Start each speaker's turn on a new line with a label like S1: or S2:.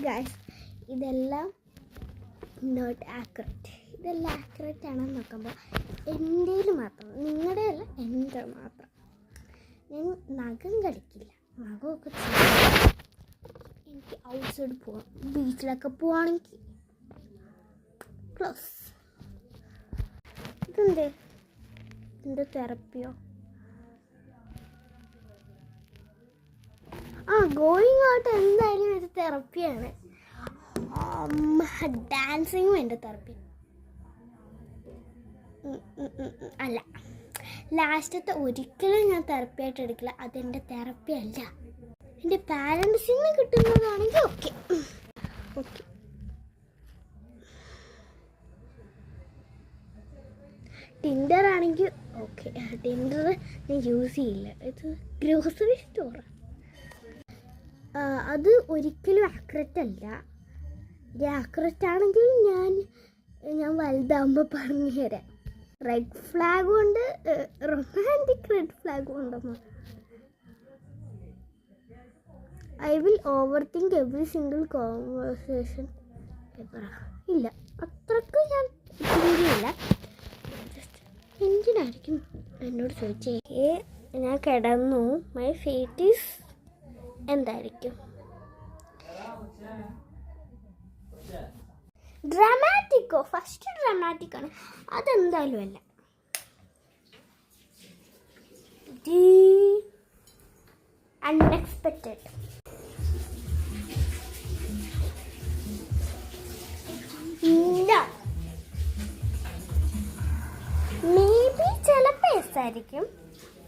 S1: Guys, ഇതെല്ലാം not accurate. ഇതെല്ലാം accurate ആണെന്ന് നോക്കുമ്പോൾ എൻ്റെ മാത്രം, നിങ്ങളുടെ അല്ല, എൻ്റെ മാത്രം. ഞാൻ നഖം കളിക്കില്ല, നഖമൊക്കെ ചെയ്യും. എനിക്ക് ഔട്ട്സൈഡ് പോവാം, ബീച്ചിലൊക്കെ പോവാണെങ്കിൽ ക്ലോസ്. ഇതെന്തേ, എൻ്റെ തെറപ്പിയോ? ഗോയിങ് ഔട്ട് എന്തായാലും ഒരു തെറപ്പിയാണ്. ഡാൻസിങ്ങും എൻ്റെ തെറപ്പി അല്ല. ലാസ്റ്റത്തെ ഒരിക്കലും ഞാൻ തെറപ്പിയായിട്ട് എടുക്കില്ല, അതെൻ്റെ തെറപ്പി അല്ല. എൻ്റെ പാരൻസിൽ നിന്ന് കിട്ടുന്നതാണെങ്കിൽ ഓക്കെ. ടിൻഡർ ആണെങ്കിൽ ഓക്കെ. ടിൻഡർ ഞാൻ യൂസ് ചെയ്യില്ല, ഇത് ഗ്രോസറി സ്റ്റോറാണ്. അത് ഒരിക്കലും ആക്യുറേറ്റ് അല്ല. ആക്യുറേറ്റ് ആണെങ്കിൽ ഞാൻ വലുതാകുമ്പോൾ പറഞ്ഞു തരാം. റെഡ് ഫ്ലാഗും ഉണ്ട്, റൊമാൻറ്റിക് റെഡ് ഫ്ലാഗും ഉണ്ടെന്ന്. I will over think every single conversation. ഇല്ല, അത്രയ്ക്ക് ഞാൻ ചിന്തയില്ല. എന്തിനായിരിക്കും എന്നോട് ചോദിച്ചേ? ഞാൻ കിടന്നു. മൈ ഫേറ്റ് ഈസ് എന്തായിരിക്കും? ഡ്രാമാറ്റിക്കോ? ഫസ്റ്റ് ഡ്രാമാറ്റിക്കാണ്, അതെന്തായാലും അല്ല. അൺഎക്സ്പെക്റ്റഡ്. ഇല്ല, മേ ബി ചിലപ്പോൾ എസ് ആയിരിക്കും.